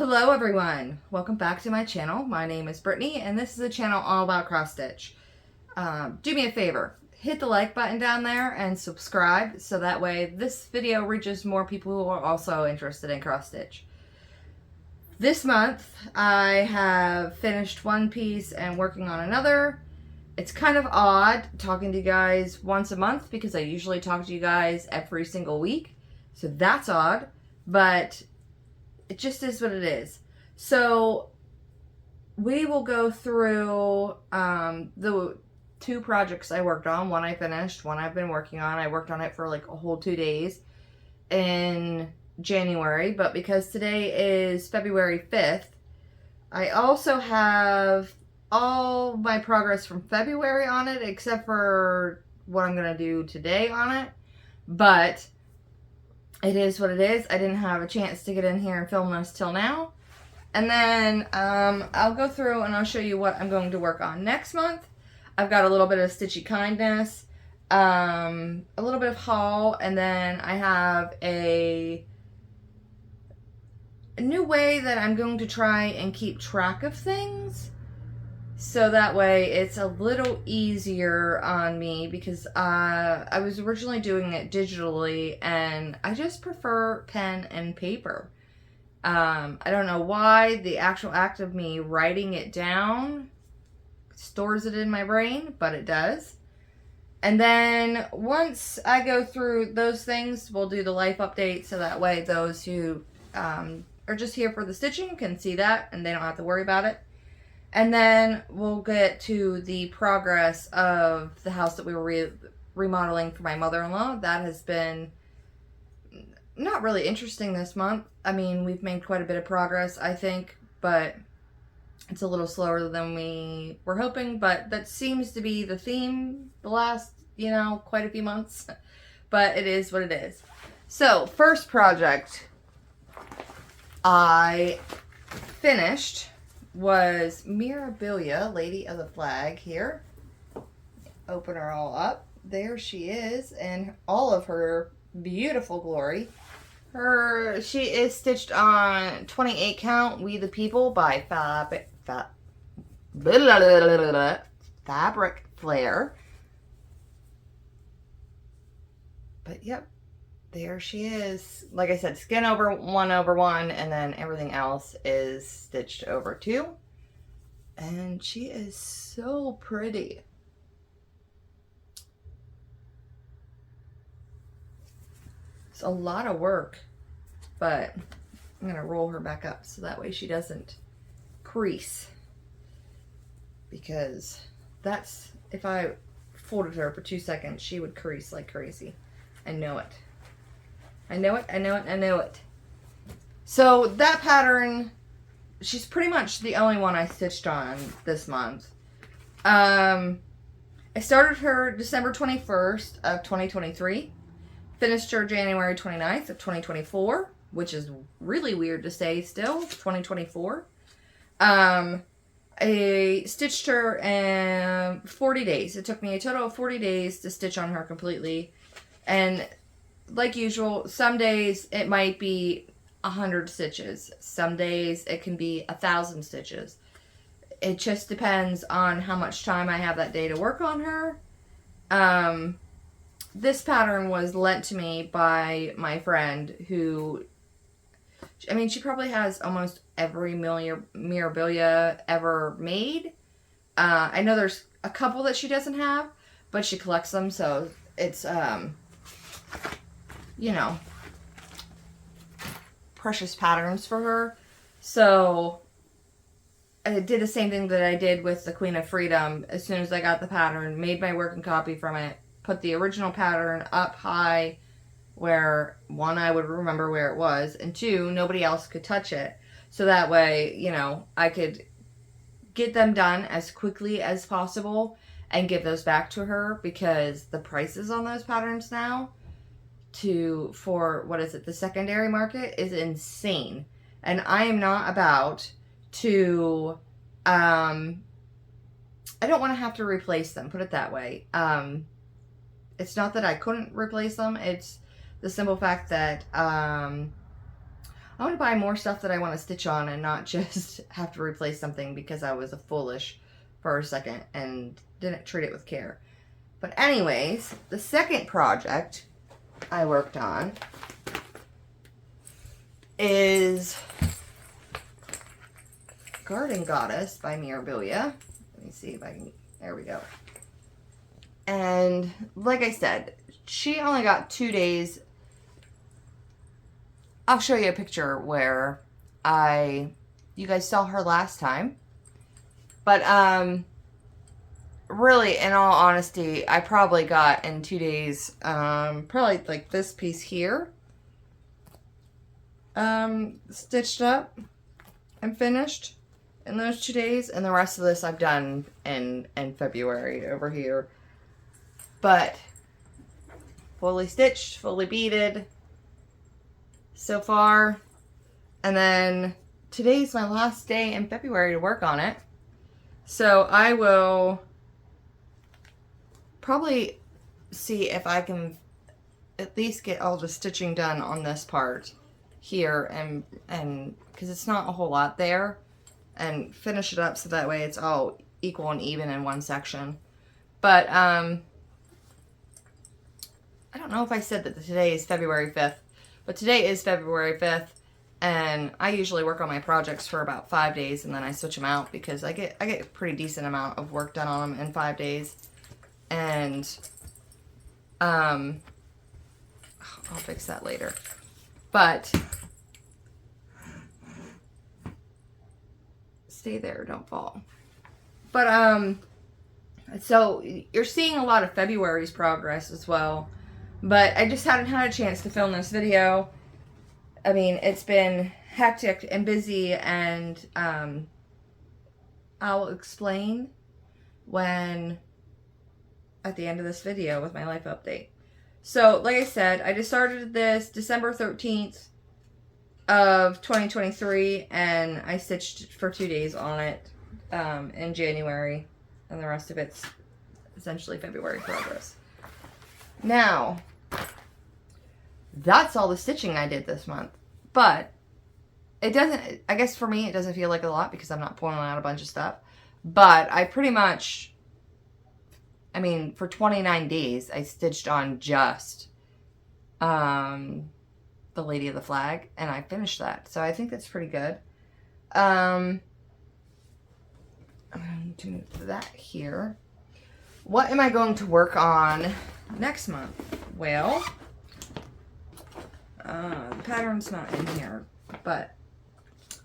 Hello everyone, welcome back to my channel. My name is Brittany and this is a channel all about cross stitch. Do me a favor, hit the like button down there and subscribe so that way this video reaches more people who are also interested in cross stitch. This month I have finished one piece and working on another. It's kind of odd talking to you guys once a month because I usually talk to you guys every single week. So that's odd, but it just is what it is. So we will go through the two projects I worked on. One I finished, one I've been working on. I worked on it for like a whole 2 days in January, but because today is February 5th, I also have all my progress from February on it, except for what I'm going to do today on it. But it is what it is. I didn't have a chance to get in here and film this till now. And then I'll go through and I'll show you what I'm going to work on next month. I've got a little bit of Stitchy Kindness, a little bit of haul, and then I have a new way that I'm going to try and keep track of things. So that way it's a little easier on me because I was originally doing it digitally and I just prefer pen and paper. I don't know why the actual act of me writing it down stores it in my brain, but it does. And then once I go through those things, we'll do the life update so that way those who are just here for the stitching can see that and they don't have to worry about it. And then we'll get to the progress of the house that we were remodeling for my mother-in-law. That has been not really interesting this month. I mean, we've made quite a bit of progress, I think, but it's a little slower than we were hoping. But that seems to be the theme the last, quite a few months. But it is what it is. So, first project I finished was Mirabilia, Lady of the Flag here. Open her all up. There she is in all of her beautiful glory. She is stitched on 28 count We the People by Fabric Flare. But yep, there she is. Like I said, skin over 1/1, and then everything else is stitched over 2. And she is so pretty. It's a lot of work, but I'm going to roll her back up so that way she doesn't crease. Because that's, if I folded her for 2 seconds, she would crease like crazy. I know it. I know it, I know it, I know it. So that pattern, she's pretty much the only one I stitched on this month. I started her December 21st of 2023. Finished her January 29th of 2024, which is really weird to say still, 2024. I stitched her in 40 days. It took me a total of 40 days to stitch on her completely. And like usual, some days it might be 100 stitches. Some days it can be 1,000 stitches. It just depends on how much time I have that day to work on her. This pattern was lent to me by my friend who, I mean, she probably has almost every Mirabilia ever made. I know there's a couple that she doesn't have, but she collects them, so it's, precious patterns for her. So I did the same thing that I did with the Queen of Freedom. As soon as I got the pattern, made my working copy from it, put the original pattern up high where, 1, I would remember where it was, and 2, nobody else could touch it. So that way, I could get them done as quickly as possible and give those back to her, because the prices on those patterns now for the secondary market is insane. And I am not about to, I don't want to have to replace them, put it that way. It's not that I couldn't replace them, it's the simple fact that I want to buy more stuff that I want to stitch on and not just have to replace something because I was foolish for a second and didn't treat it with care. But anyways, the second project I worked on is Garden Goddess by Mirabilia. Let me see if I can, there we go. And like I said, she only got 2 days. I'll show you a picture where you guys saw her last time. But really, in all honesty, I probably got in 2 days, probably like this piece here, stitched up and finished in those 2 days, and the rest of this I've done in February over here. But fully stitched, fully beaded so far, and then today's my last day in February to work on it. So I will probably see if I can at least get all the stitching done on this part here, and because it's not a whole lot there, and finish it up so that way it's all equal and even in one section. But I don't know if I said that today is February 5th, but today is February 5th, and I usually work on my projects for about 5 days, and then I switch them out because I get a pretty decent amount of work done on them in 5 days. And I'll fix that later. But stay there, don't fall. But so you're seeing a lot of February's progress as well. But I just hadn't had a chance to film this video. I mean, it's been hectic and busy, and I'll explain when at the end of this video with my life update. So, like I said, I just started this December 13th of 2023, and I stitched for 2 days on it in January, and the rest of it's essentially February progress. Now, that's all the stitching I did this month, but it doesn't, I guess for me, it doesn't feel like a lot because I'm not pulling out a bunch of stuff, but I pretty much, I mean, for 29 days, I stitched on just the Lady of the Flag, and I finished that, so I think that's pretty good. I'm going to move that here. What am I going to work on next month? Well, the pattern's not in here, but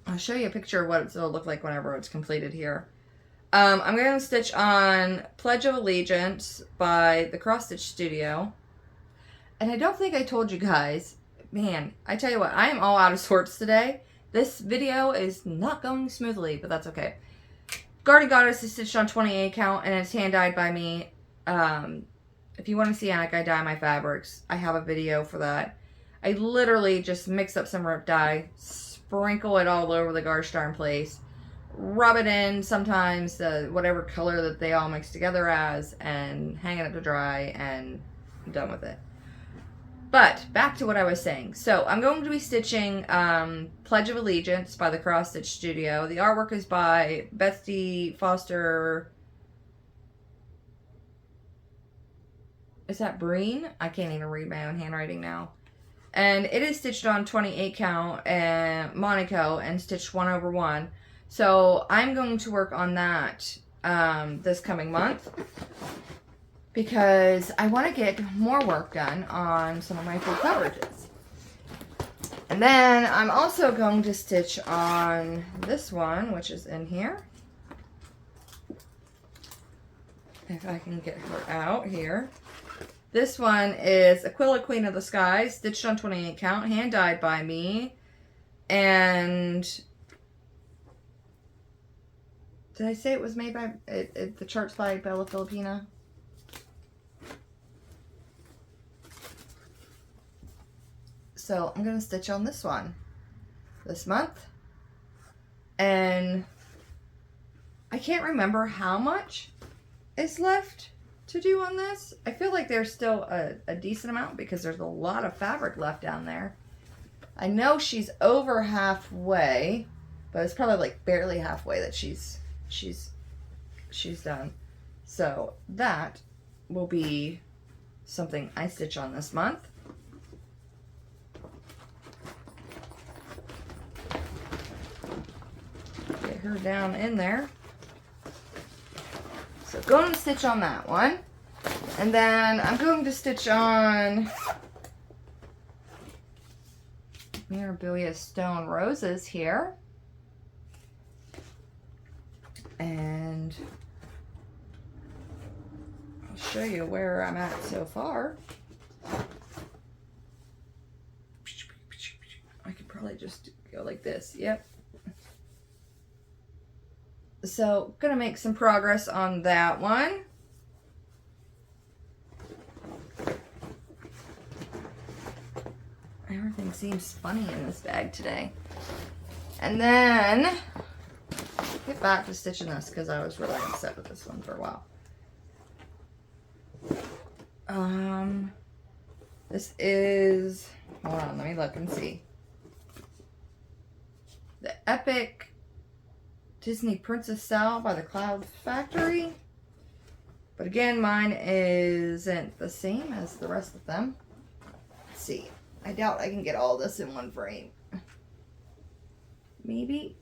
I'll show you a picture of what it'll look like whenever it's completed here. I'm going to stitch on Pledge of Allegiance by the Cross Stitch Studio. And I don't think I told you guys, man, I tell you what, I am all out of sorts today. This video is not going smoothly, but that's okay. Garden Goddess is stitched on 28 count, and it's hand dyed by me. If you want to see how I dye my fabrics, I have a video for that. I literally just mix up some rip dye, sprinkle it all over the gosh darn place, rub it in sometimes whatever color that they all mix together as, and hang it up to dry, and I'm done with it. But back to what I was saying. So I'm going to be stitching Pledge of Allegiance by the Cross Stitch Studio. The artwork is by Betsy Foster. Is that Breen? I can't even read my own handwriting now. And it is stitched on 28 count and Monaco and stitched 1/1. So I'm going to work on that this coming month, because I want to get more work done on some of my full coverages. And then I'm also going to stitch on this one, which is in here. If I can get her out here. This one is Aquila, Queen of the Skies, stitched on 28 count, hand dyed by me. And did I say it was made by, the chart's by Bella Filipina? So I'm going to stitch on this one this month. And I can't remember how much is left to do on this. I feel like there's still a decent amount because there's a lot of fabric left down there. I know she's over halfway, but it's probably like barely halfway that she's done. So that will be something I stitch on this month. Get her down in there. So going to stitch on that one. And then I'm going to stitch on Mirabilia Stone Roses here. And I'll show you where I'm at so far. I could probably just go like this. Yep. So, gonna make some progress on that one. Everything seems funny in this bag today. And then get back to stitching this because I was really upset with this one for a while. This is, hold on, let me look and see. The Epic Disney Princess Style by the Cloud Factory. But again, mine isn't the same as the rest of them. Let's see. I doubt I can get all this in one frame. Maybe.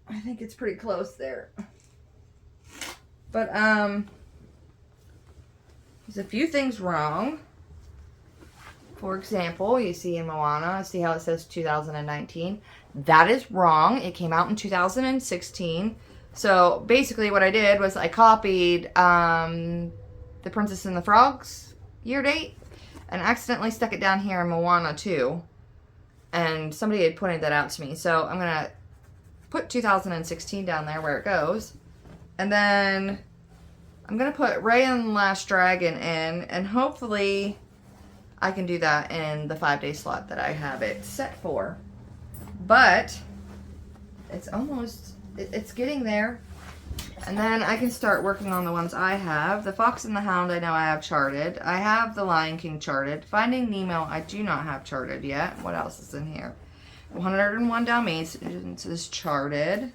I think it's pretty close there. But, there's a few things wrong. For example, you see in Moana, see how it says 2019? That is wrong. It came out in 2016. So basically what I did was I copied The Princess and the Frog's year date and accidentally stuck it down here in Moana too. And somebody had pointed that out to me. So I'm going to put 2016 down there where it goes. And then I'm going to put Raya and the Last Dragon in, and hopefully I can do that in the 5-day slot that I have it set for. But it's almost, it's getting there. And then I can start working on the ones I have. The Fox and the Hound I know I have charted. I have the Lion King charted. Finding Nemo I do not have charted yet. What else is in here? 101 Dalmatians is charted.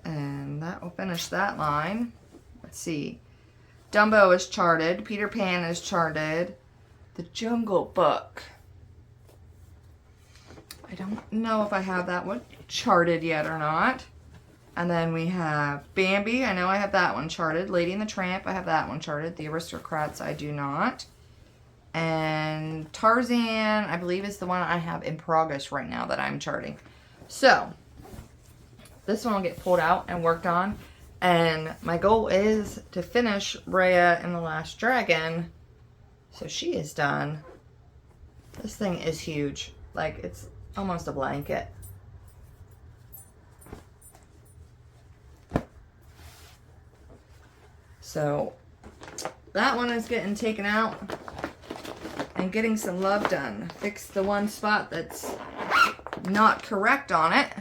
And that will finish that line. Let's see. Dumbo is charted. Peter Pan is charted. The Jungle Book. I don't know if I have that one charted yet or not. And then we have Bambi. I know I have that one charted. Lady and the Tramp. I have that one charted. The Aristocrats I do not. And Tarzan, I believe, is the one I have in progress right now that I'm charting. So, this one will get pulled out and worked on. And my goal is to finish Raya and the Last Dragon. So she is done. This thing is huge. Like, it's almost a blanket. So that one is getting taken out and getting some love done. Fix the one spot that's not correct on it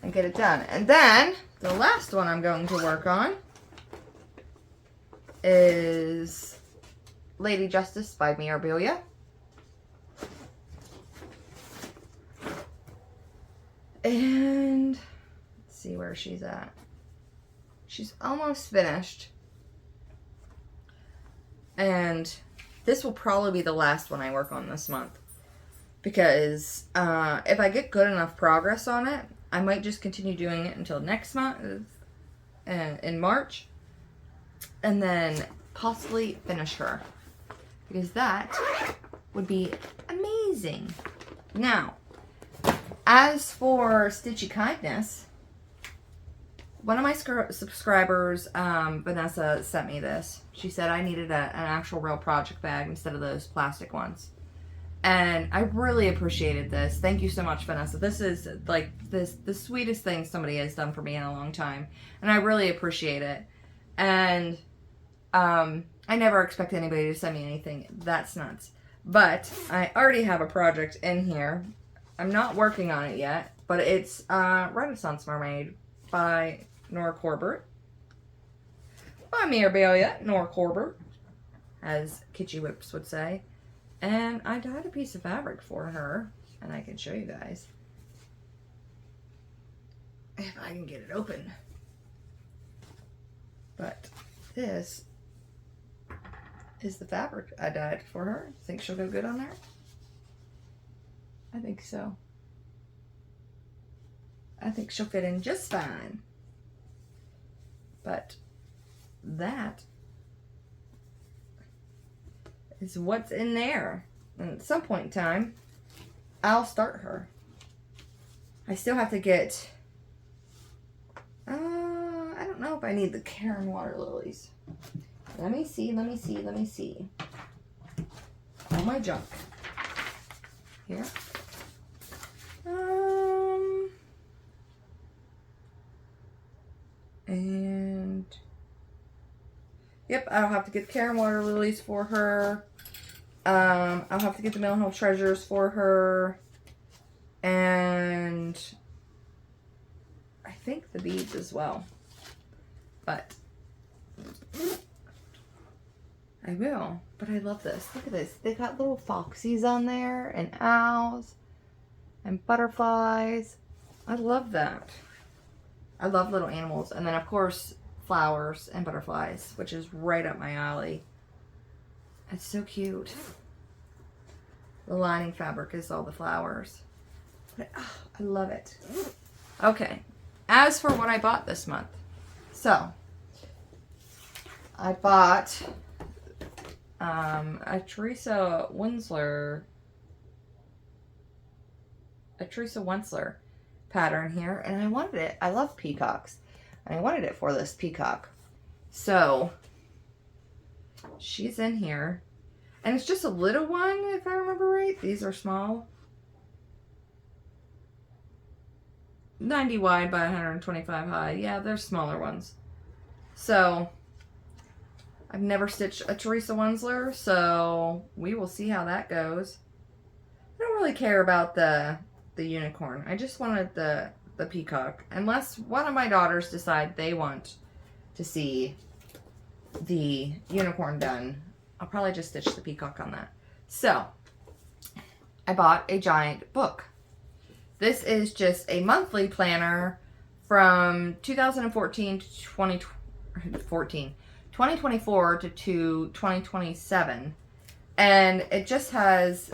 and get it done. And then the last one I'm going to work on is Lady Justice by Mirabilia. And let's see where she's at. She's almost finished. And this will probably be the last one I work on this month. Because if I get good enough progress on it, I might just continue doing it until next month, in March. And then possibly finish her. Because that would be amazing. Now, as for Stitchy Kindness, one of my subscribers, Vanessa, sent me this. She said I needed an actual real project bag instead of those plastic ones. And I really appreciated this. Thank you so much, Vanessa. This is like the sweetest thing somebody has done for me in a long time. And I really appreciate it. And I never expect anybody to send me anything. That's nuts. But I already have a project in here. I'm not working on it yet. But it's Renaissance Mermaid by Nora Corbett. By Mirabilia, Nora Corbett, as Kitschy Whips would say. And I dyed a piece of fabric for her, and I can show you guys if I can get it open. But this is the fabric I dyed for her. Think she'll go good on there? I think so. I think she'll fit in just fine. But that is what's in there. And at some point in time, I'll start her. I still have to get, I don't know if I need the Karen water lilies. Let me see. All my junk. Here. And yep, I'll have to get the Karen water lilies for her. I'll have to get the Mill treasures for her. And I think the beads as well. But I will. But I love this. Look at this. They got little foxies on there and owls and butterflies. I love that. I love little animals. And then, of course, flowers and butterflies, which is right up my alley. It's so cute. The lining fabric is all the flowers. But, I love it. Okay. As for what I bought this month. So, I bought a Teresa Winsler pattern here, and I wanted it. I love peacocks, and I wanted it for this peacock. So she's in here, and it's just a little one, if I remember right. These are small, 90 wide by 125 high. Yeah, they're smaller ones. So I've never stitched a Teresa Winsler, so we will see how that goes. I don't really care about the unicorn. I just wanted the peacock. Unless one of my daughters decide they want to see the unicorn done, I'll probably just stitch the peacock on that. So, I bought a giant book. This is just a monthly planner from 2014 to 2024 to 2027. And it just has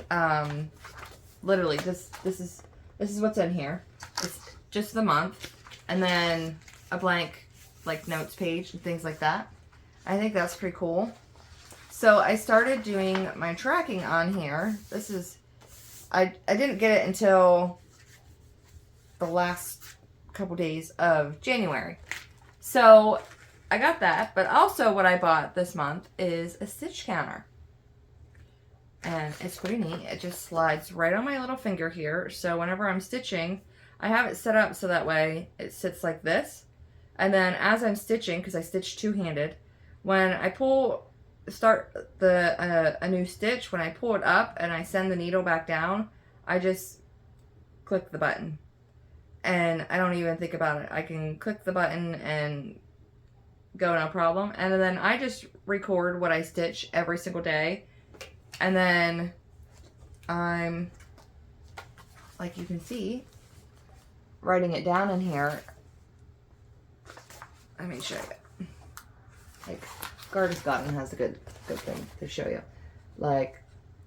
literally this is what's in here. It's just the month, and then a blank like notes page and things like that. I think that's pretty cool. So I started doing my tracking on here. This is, I didn't get it until the last couple days of January. So I got that, but also what I bought this month is a stitch counter. And it's pretty neat. It just slides right on my little finger here. So whenever I'm stitching, I have it set up so that way it sits like this. And then as I'm stitching, because I stitch two-handed, when I start a new stitch, when I pull it up and I send the needle back down, I just click the button. And I don't even think about it. I can click the button and go, no problem. And then I just record what I stitch every single day. And then I'm, like you can see, writing it down in here. Let me show you. Like, Garden Garden has a good thing to show you. Like,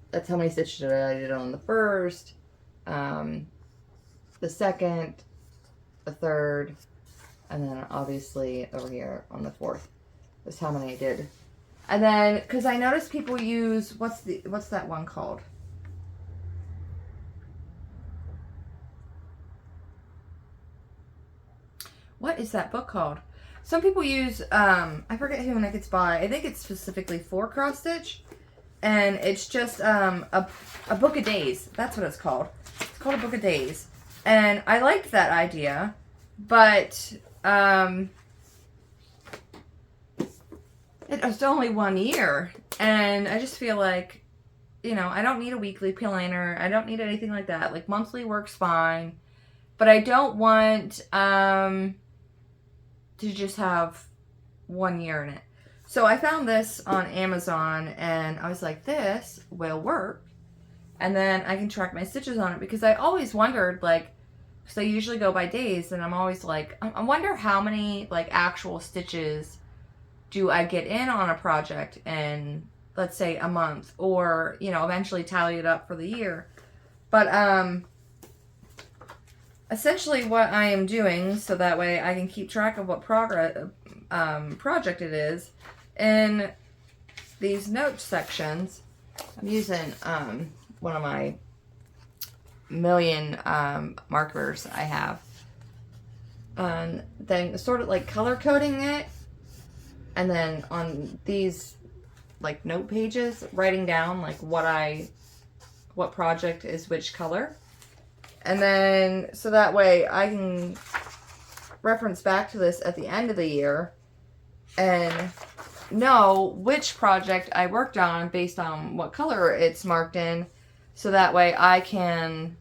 that's how many stitches I did on the first, the second, the third, and then obviously over here on the fourth. That's how many I did. And then, because I noticed people use, what's that one called? What is that book called? Some people use, I forget who it gets by. I think it's specifically for cross stitch. And it's just a book of days. That's what it's called. It's called a book of days. And I liked that idea, but it was only 1 year, and I just feel like, you know, I don't need a weekly planner. I don't need anything like that. Like, monthly works fine, but I don't want to just have 1 year in it. So I found this on Amazon and I was like, this will work. And then I can track my stitches on it, because I always wondered, like, because I usually go by days, and I'm always like, I wonder how many, like, actual stitches do I get in on a project in, let's say, a month, or, you know, eventually tally it up for the year. But essentially what I am doing, so that way I can keep track of what project it is, in these note sections, I'm using one of my million markers I have, and then sort of like color coding it, and then on these like note pages writing down like what project is which color, and then so that way I can reference back to this at the end of the year and know which project I worked on based on what color it's marked in, so that way I can,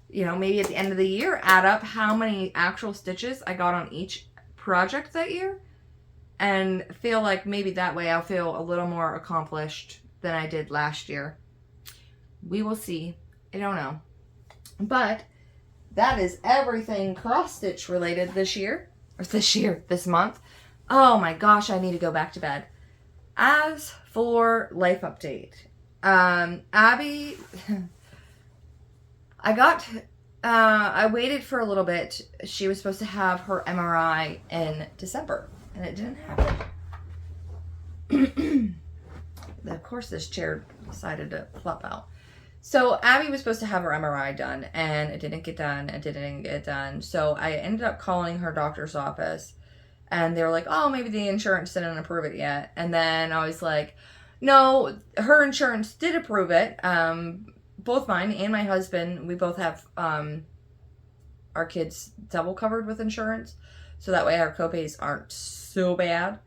you know, maybe at the end of the year add up how many actual stitches I got on each project that year, and feel like maybe that way I'll feel a little more accomplished than I did last year. We will see. I don't know. But that is everything cross stitch related this month. Oh my gosh, I need to go back to bed. As for life update, Abby, I waited for a little bit. She was supposed to have her MRI in December, and it didn't happen. Of course, this chair decided to flop out. So Abby was supposed to have her MRI done, and it didn't get done. So I ended up calling her doctor's office, and they were like, oh, maybe the insurance didn't approve it yet. And then I was like, no, her insurance did approve it. Both mine and my husband, we both have our kids double covered with insurance, so that way our copays aren't so bad.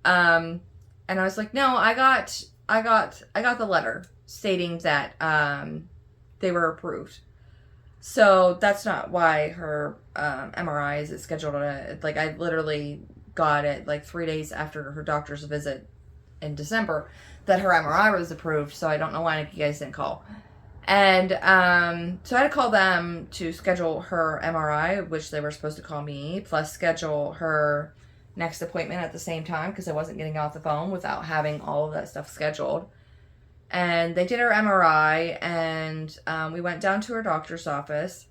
And I was like, no, I got the letter stating that they were approved. So that's not why her MRI is scheduled on it. Like, I literally got it like 3 days after her doctor's visit in December that her MRI was approved. So I don't know why you guys didn't call. And so I had to call them to schedule her MRI, which they were supposed to call me, plus schedule her next appointment at the same time, because I wasn't getting off the phone without having all of that stuff scheduled. And they did her MRI, and we went down to her doctor's office.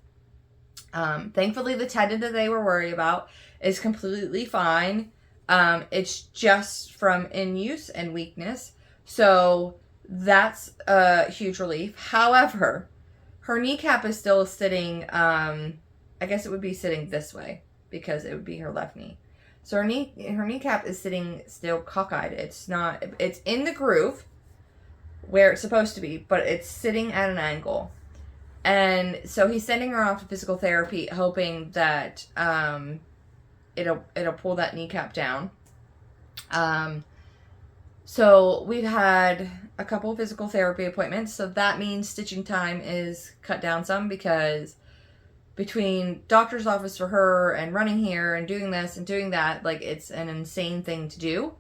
Thankfully, the tendon that they were worried about is completely fine. It's just from in-use and weakness. So that's a huge relief. However, her kneecap is still sitting, I guess it would be sitting this way, because it would be her left knee. So her kneecap is sitting still cockeyed. It's in the groove where it's supposed to be, but it's sitting at an angle. And so he's sending her off to physical therapy, hoping that it'll pull that kneecap down. So we've had a couple of physical therapy appointments, so that means stitching time is cut down some, because between doctor's office for her and running here and doing this and doing that, like, it's an insane thing to do.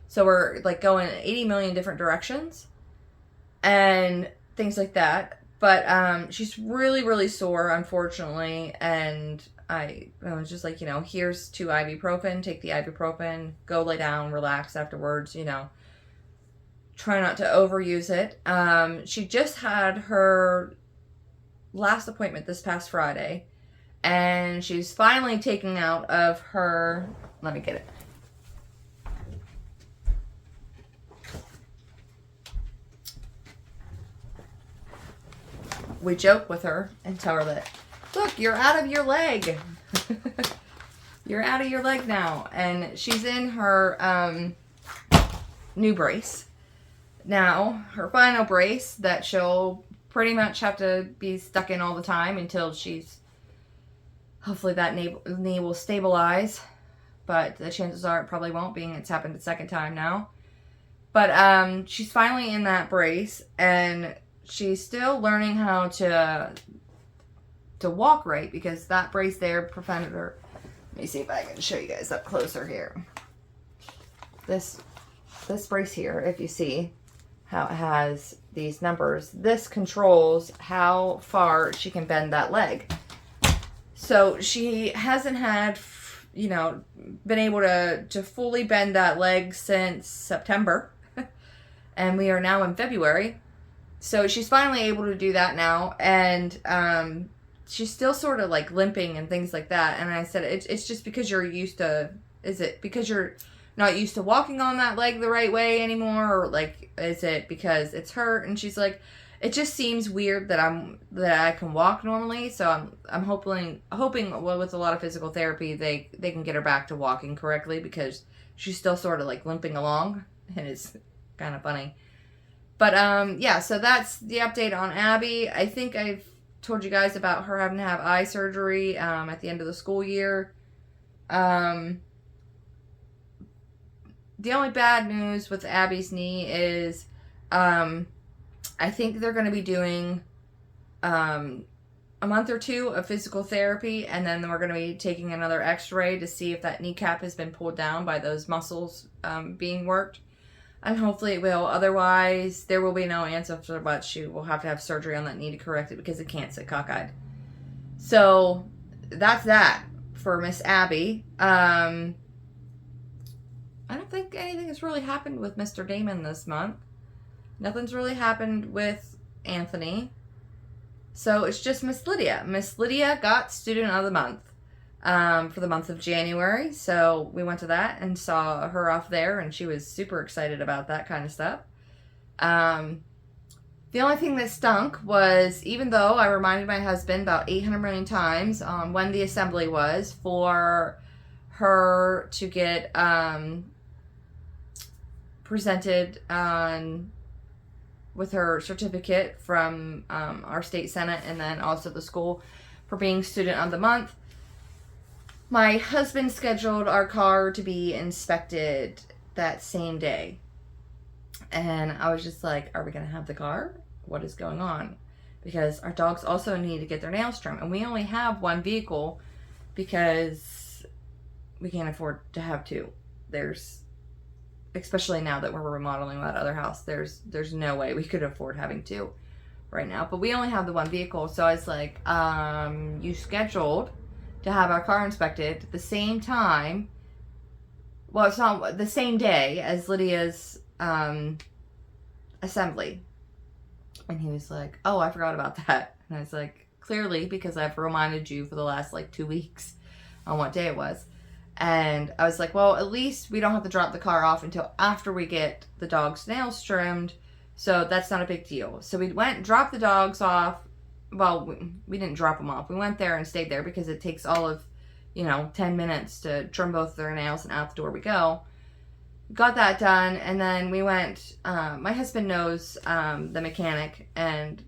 So we're like going 80 million different directions and things like that. But she's really, really sore, unfortunately, and I was just like, you know, here's 2 ibuprofen, take the ibuprofen, go lay down, relax afterwards, you know, try not to overuse it. She just had her last appointment this past Friday, and she's finally taking out of her, let me get it. We joke with her and tell her that, look, you're out of your leg. You're out of your leg now. And she's in her new brace. Now, her final brace that she'll pretty much have to be stuck in all the time until she's, hopefully that knee will stabilize. But the chances are it probably won't, being it's happened a second time now. But she's finally in that brace, and she's still learning how to walk right, because that brace there prevented her. Let me see if I can show you guys up closer here. This this brace here, if you see how it has these numbers, this controls how far she can bend that leg. So she hasn't had, you know, been able to fully bend that leg since September. And we are now in February. So she's finally able to do that now. And she's still sort of like limping and things like that. And I said, it's just because you're used to, is it because you're not used to walking on that leg the right way anymore? Or like, is it because it's hurt? And she's like, it just seems weird that I can walk normally. So I'm hoping with a lot of physical therapy, they can get her back to walking correctly, because she's still sort of like limping along, and it's kind of funny. But yeah, so that's the update on Abby. I think I've told you guys about her having to have eye surgery at the end of the school year. The only bad news with Abby's knee is I think they're going to be doing a month or two of physical therapy, and then we're going to be taking another x-ray to see if that kneecap has been pulled down by those muscles being worked. And hopefully it will. Otherwise, there will be no answer, but she will have to have surgery on that knee to correct it, because it can't sit cockeyed. So that's that for Miss Abby. I don't think anything has really happened with Mr. Damon this month. Nothing's really happened with Anthony. So it's just Miss Lydia. Miss Lydia got Student of the Month for the month of January. So we went to that and saw her off there, and she was super excited about that kind of stuff. The only thing that stunk was, even though I reminded my husband about 800 million times when the assembly was for her to get presented with her certificate from our state senate, and then also the school for being Student of the Month, my husband scheduled our car to be inspected that same day. And I was just like, are we going to have the car? What is going on? Because our dogs also need to get their nails trimmed. And we only have one vehicle because we can't afford to have two. Especially now that we're remodeling that other house, there's no way we could afford having two right now. But we only have the one vehicle. So I was like, you scheduled to have our car inspected at the same time. Well, it's not the same day as Lydia's assembly. And he was like, oh, I forgot about that. And I was like, clearly, because I've reminded you for the last like 2 weeks on what day it was. And I was like, well, at least we don't have to drop the car off until after we get the dog's nails trimmed. So that's not a big deal. So we went, dropped the dogs off. Well, we didn't drop them off. We went there and stayed there because it takes all of, 10 minutes to trim both their nails, and out the door we go. Got that done, and then we went, my husband knows the mechanic and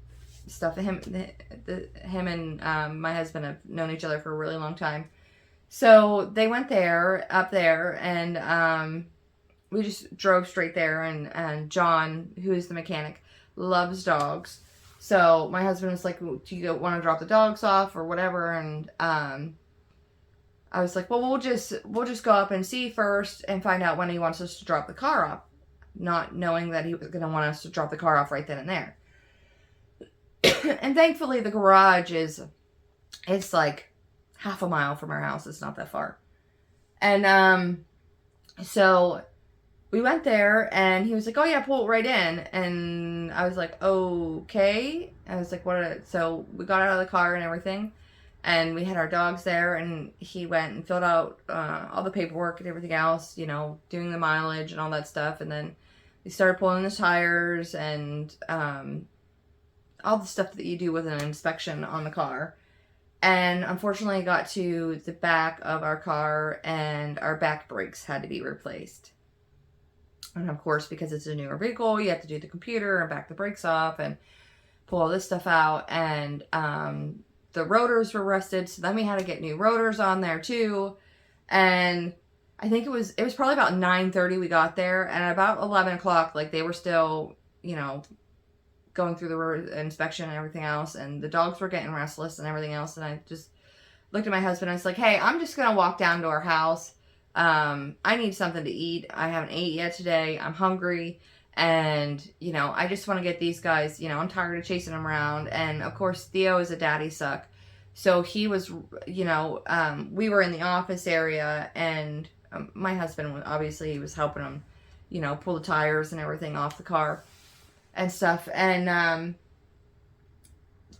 stuff. Him and my husband have known each other for a really long time. So they went up there, and we just drove straight there, and John, who is the mechanic, loves dogs. So my husband was like, do you want to drop the dogs off or whatever? And I was like, well, we'll just go up and see first and find out when he wants us to drop the car off, not knowing that he was going to want us to drop the car off right then and there. And thankfully the garage it's like half a mile from our house. It's not that far. And so we went there, and he was like, oh yeah, pull it right in. And I was like, okay. I was like, so we got out of the car and everything, and we had our dogs there, and he went and filled out all the paperwork and everything else, doing the mileage and all that stuff. And then we started pulling the tires and all the stuff that you do with an inspection on the car. And unfortunately, I got to the back of our car, and our back brakes had to be replaced. And of course, because it's a newer vehicle, you have to do the computer and back the brakes off and pull all this stuff out. And the rotors were rusted, so then we had to get new rotors on there too. And I think it was probably about 9:30 we got there, and at about 11 o'clock, like, they were still, going through the inspection and everything else, and the dogs were getting restless and everything else. And I just looked at my husband, and I was like, hey, I'm just gonna walk down to our house. I need something to eat. I haven't ate yet today. I'm hungry. And, you know, I just want to get these guys, you know, I'm tired of chasing them around. And, of course, Theo is a daddy suck. So he was, you know, we were in the office area, and my husband, obviously, he was helping him, you know, pull the tires and everything off the car and stuff. And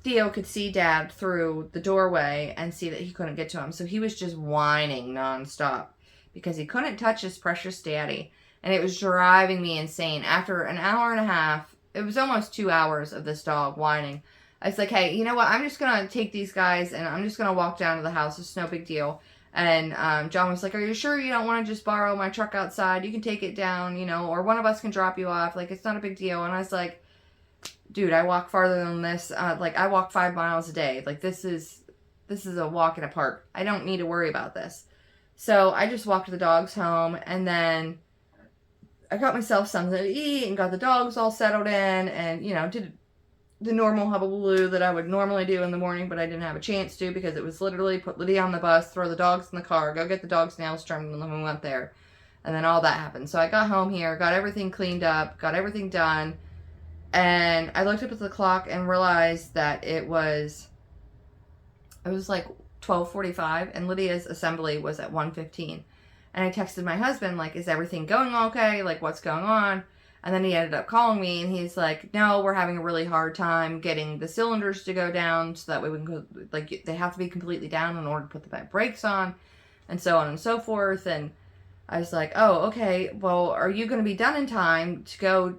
Theo could see Dad through the doorway and see that he couldn't get to him. So he was just whining nonstop because he couldn't touch his precious daddy. And it was driving me insane. After an hour and a half, it was almost 2 hours of this dog whining. I was like, hey, you know what? I'm just going to take these guys and I'm just going to walk down to the house. It's no big deal. And John was like, are you sure you don't want to just borrow my truck outside? You can take it down, you know, or one of us can drop you off. Like, it's not a big deal. And I was like, dude, I walk farther than this. Like, I walk 5 miles a day. Like, this is a walk in a park. I don't need to worry about this. So I just walked the dogs home, and then I got myself something to eat and got the dogs all settled in, and, you know, did the normal hubbubaloo that I would normally do in the morning, but I didn't have a chance to because it was literally put Lydia on the bus, throw the dogs in the car, go get the dogs' nails trimmed, and then we went there. And then all that happened. So I got home here, got everything cleaned up, got everything done, and I looked up at the clock and realized that it was like 12:45, and Lydia's assembly was at 1:15. And I texted my husband, like, is everything going okay? Like, what's going on? And then he ended up calling me, and he's like, no, we're having a really hard time getting the cylinders to go down so that way we can go, like, they have to be completely down in order to put the back brakes on, and so on and so forth. And I was like, oh, okay, well, are you going to be done in time to go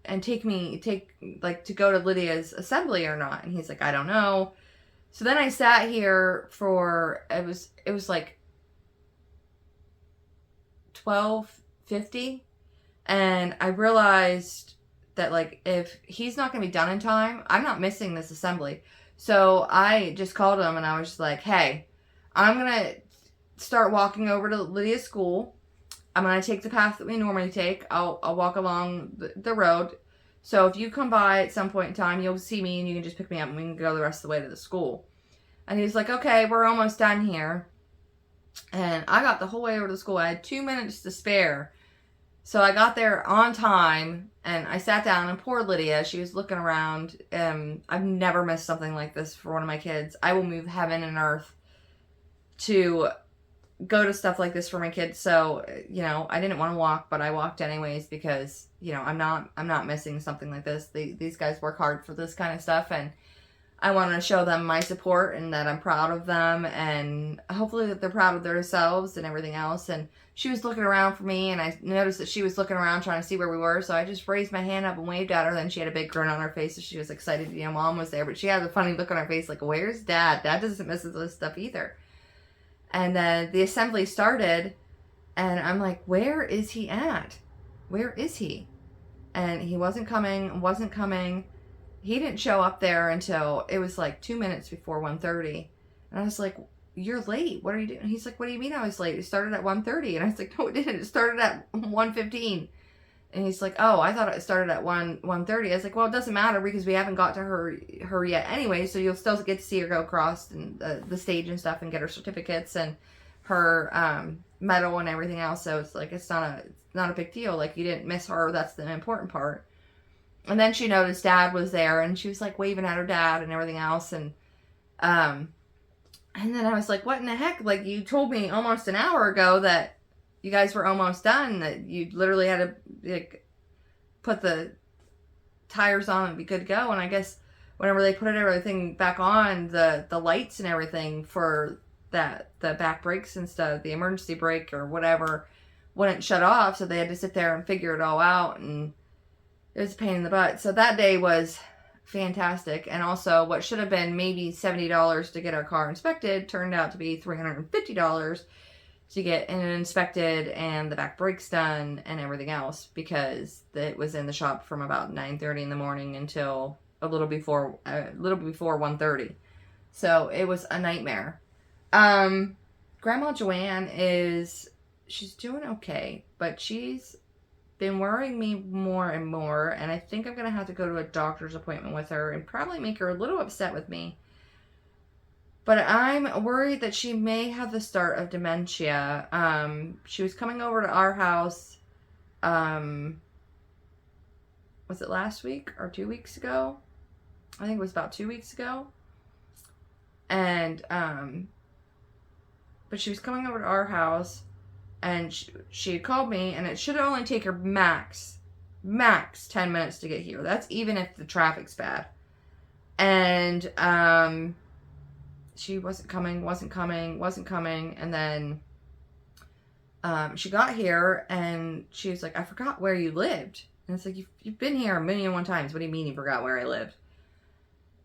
and to go to Lydia's assembly or not? And he's like, I don't know. So then I sat here for, it was like 12:50, and I realized that, like, if he's not going to be done in time, I'm not missing this assembly. So I just called him, and I was just like, hey, I'm going to start walking over to Lydia's school. I'm going to take the path that we normally take. I'll walk along the road. So if you come by at some point in time, you'll see me, and you can just pick me up, and we can go the rest of the way to the school. And he's like, okay, we're almost done here. And I got the whole way over to the school. I had 2 minutes to spare. So I got there on time, and I sat down, and poor Lydia, she was looking around. I've never missed something like this for one of my kids. I will move heaven and earth to go to stuff like this for my kids. So, you know, I didn't want to walk, but I walked anyways because, you know, I'm not missing something like this. These guys work hard for this kind of stuff, and I want to show them my support and that I'm proud of them, and hopefully that they're proud of themselves and everything else. And she was looking around for me, and I noticed that she was looking around trying to see where we were, so I just raised my hand up and waved at her. Then she had a big grin on her face, so she was excited, you know, Mom was there, but she had a funny look on her face like, where's Dad? Dad doesn't miss this stuff either. And then the assembly started, and I'm like, where is he at? Where is he? And he wasn't coming. He didn't show up there until it was like 2 minutes before 1:30. And I was like, you're late. What are you doing? And he's like, what do you mean I was late? It started at 1:30. And I was like, no, it didn't. It started at 1:15. And he's like, oh, I thought it started at 1:30. I was like, well, it doesn't matter because we haven't got to her yet anyway. So you'll still get to see her go across and the stage and stuff and get her certificates and her medal and everything else. So it's like, it's not a big deal. Like, you didn't miss her. That's the important part. And then she noticed Dad was there, and she was like waving at her dad and everything else. And then I was like, what in the heck? Like, you told me almost an hour ago that you guys were almost done, that you literally had to, like, put the tires on and be good to go. And I guess whenever they put everything back on, the lights and everything for the back brakes and stuff, the emergency brake or whatever, wouldn't shut off. So they had to sit there and figure it all out, and it was a pain in the butt. So that day was fantastic. And also, what should have been maybe $70 to get our car inspected turned out to be $350 to get it inspected and the back brakes done and everything else, because it was in the shop from about 9:30 in the morning until a little before 1:30. So it was a nightmare. Grandma Joanne she's doing okay, but she's been worrying me more and more, and I think I'm going to have to go to a doctor's appointment with her and probably make her a little upset with me. But I'm worried that she may have the start of dementia. She was coming over to our house, was it last week or 2 weeks ago? I think it was about 2 weeks ago. And, but she was coming over to our house, and she had called me, and it should only take her max 10 minutes to get here. That's even if the traffic's bad. And, she wasn't coming, and then, she got here, and she was like, I forgot where you lived. And it's like, you've been here 1,000,001 times. What do you mean you forgot where I lived?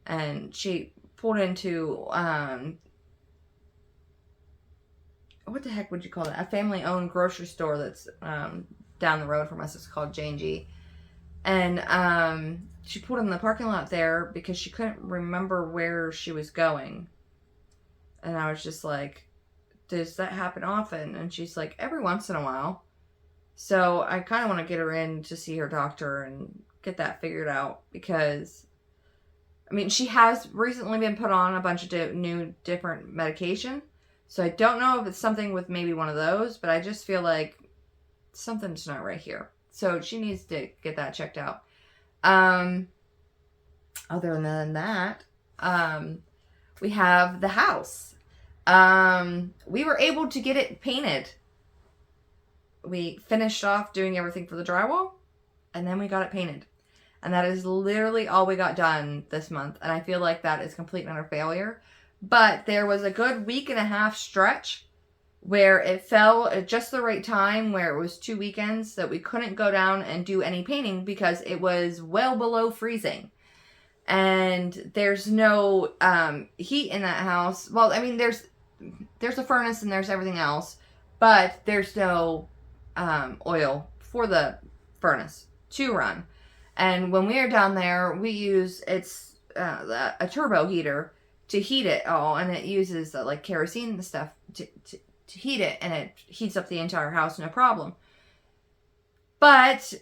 And she pulled into, what the heck would you call it? A family-owned grocery store that's down the road from us. It's called J&G. And she pulled in the parking lot there because she couldn't remember where she was going. And I was just like, does that happen often? And she's like, every once in a while. So I kind of want to get her in to see her doctor and get that figured out, because I mean, she has recently been put on a bunch of new different medication. So I don't know if it's something with maybe one of those, but I just feel like something's not right here. So she needs to get that checked out. Other than that, we have the house. We were able to get it painted. We finished off doing everything for the drywall, and then we got it painted. And that is literally all we got done this month. And I feel like that is complete and utter failure. But there was a good 1.5 week stretch where it fell at just the right time, where it was 2 weekends that we couldn't go down and do any painting because it was well below freezing. And there's no heat in that house. Well, I mean, there's a furnace and there's everything else, but there's no oil for the furnace to run. And when we are down there, we use a turbo heater to heat it all, and it uses like kerosene and stuff to heat it, and it heats up the entire house, no problem. But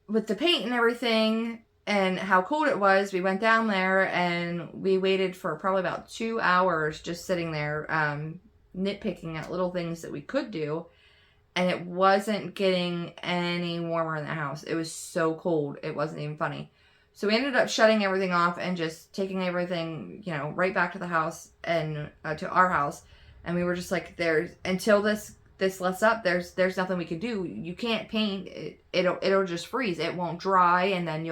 with the paint and everything and how cold it was, we went down there and we waited for probably about 2 hours just sitting there nitpicking at little things that we could do. And it wasn't getting any warmer in the house. It was so cold, it wasn't even funny. So we ended up shutting everything off and just taking everything, right back to the house and to our house. And we were just like, until this lets up, there's nothing we can do. You can't paint. It'll just freeze. It won't dry, and then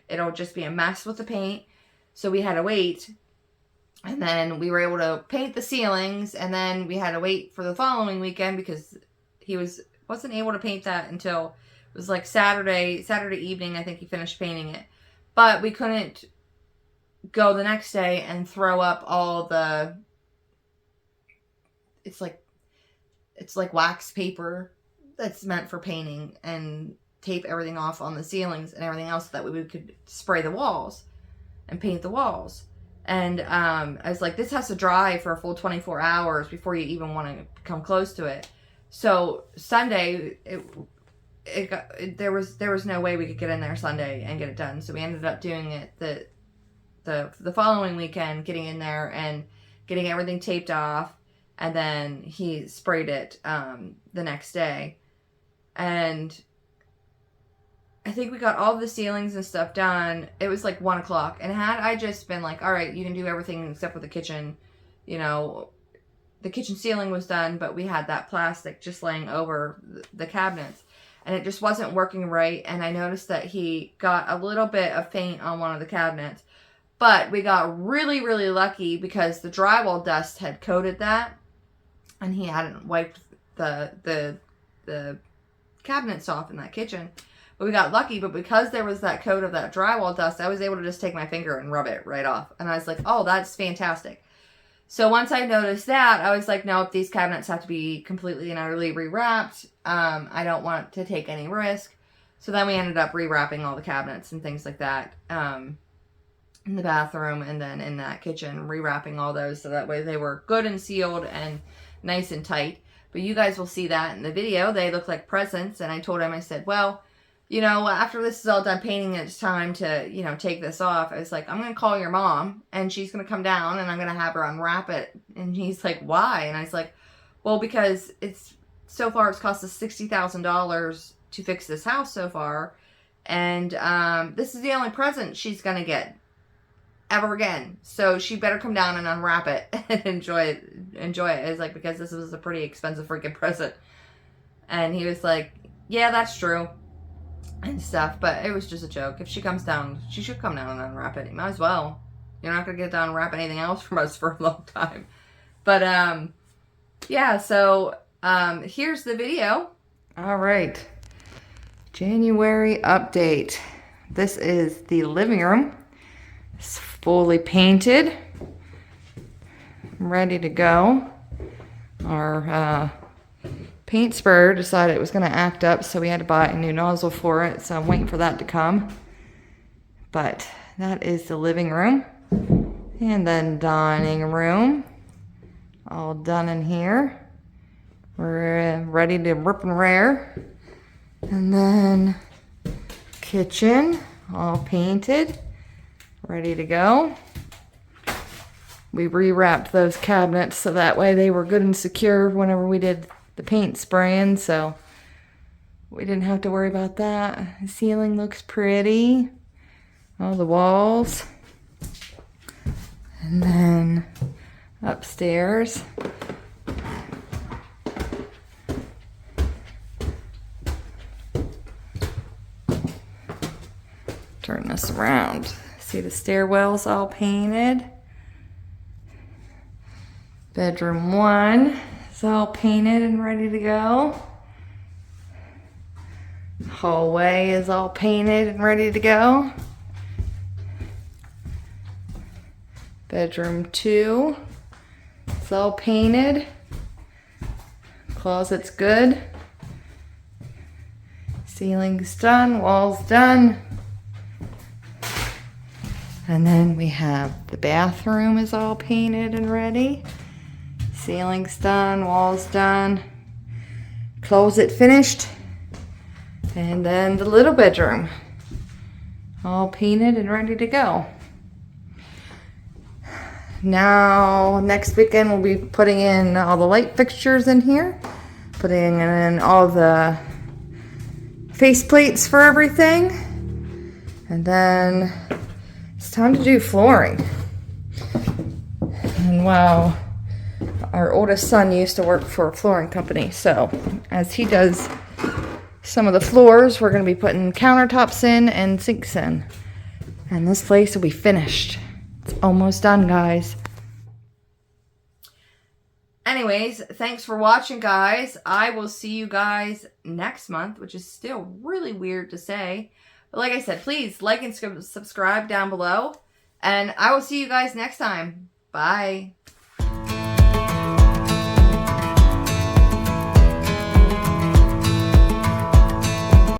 it'll just be a mess with the paint. So we had to wait. And then we were able to paint the ceilings, and then we had to wait for the following weekend because he wasn't able to paint that until it was like Saturday evening. I think he finished painting it, but we couldn't go the next day and throw up all the. It's like wax paper that's meant for painting, and tape everything off on the ceilings and everything else so that we could spray the walls and paint the walls. And I was like, this has to dry for a full 24 hours before you even want to come close to it. So Sunday, there was no way we could get in there Sunday and get it done. So we ended up doing it the following weekend, getting in there and getting everything taped off, and then he sprayed it the next day. And I think we got all the ceilings and stuff done. It was like 1 o'clock, and had I just been like, all right, you can do everything except for the kitchen, the kitchen ceiling was done, but we had that plastic just laying over the cabinets, and it just wasn't working right. And I noticed that he got a little bit of paint on one of the cabinets, but we got really, really lucky because the drywall dust had coated that, and he hadn't wiped the cabinets off in that kitchen. But we got lucky, but because there was that coat of that drywall dust, I was able to just take my finger and rub it right off. And I was like, oh, that's fantastic. So once I noticed that, I was like, nope, these cabinets have to be completely and utterly rewrapped. I don't want to take any risk. So then we ended up rewrapping all the cabinets and things like that in the bathroom and then in that kitchen, rewrapping all those so that way they were good and sealed and nice and tight. But you guys will see that in the video. They look like presents. And I told him, I said, well, you know, after this is all done painting, it's time to, you know, take this off. I was like, I'm going to call your mom and she's going to come down and I'm going to have her unwrap it. And he's like, why? And I was like, well, because so far it's cost us $60,000 to fix this house so far. And this is the only present she's going to get ever again. So she better come down and unwrap it and enjoy it. It's like, because this was a pretty expensive freaking present. And he was like, yeah, that's true. And stuff, but it was just a joke. If she comes down, she should come down and unwrap it. You might as well. You're not going to get down and wrap anything else from us for a long time. But, yeah, so, here's the video. All right. January update. This is the living room. It's fully painted. Ready to go. Our, paint sprayer decided it was going to act up, so we had to buy a new nozzle for it, so I'm waiting for that to come. But that is the living room. And then dining room. All done in here. We're ready to rip and rear. And then kitchen, all painted. Ready to go. We rewrapped those cabinets so that way they were good and secure whenever we did the paint spraying, so we didn't have to worry about that. The ceiling looks pretty. All the walls. And then upstairs. Turn this around. See the stairwells all painted. Bedroom 1. It's all painted and ready to go. Hallway is all painted and ready to go. Bedroom 2. It's all painted. Closet's good. Ceiling's done. Walls done. And then we have the bathroom is all painted and ready. Ceiling's done, walls done, closet finished, and then the little bedroom, all painted and ready to go. Now, next weekend we'll be putting in all the light fixtures in here, putting in all the face plates for everything, and then it's time to do flooring. And wow. Our oldest son used to work for a flooring company, so as he does some of the floors, we're going to be putting countertops in and sinks in. And this place will be finished. It's almost done, guys. Anyways, thanks for watching, guys. I will see you guys next month, which is still really weird to say. But like I said, please like and subscribe down below. And I will see you guys next time. Bye.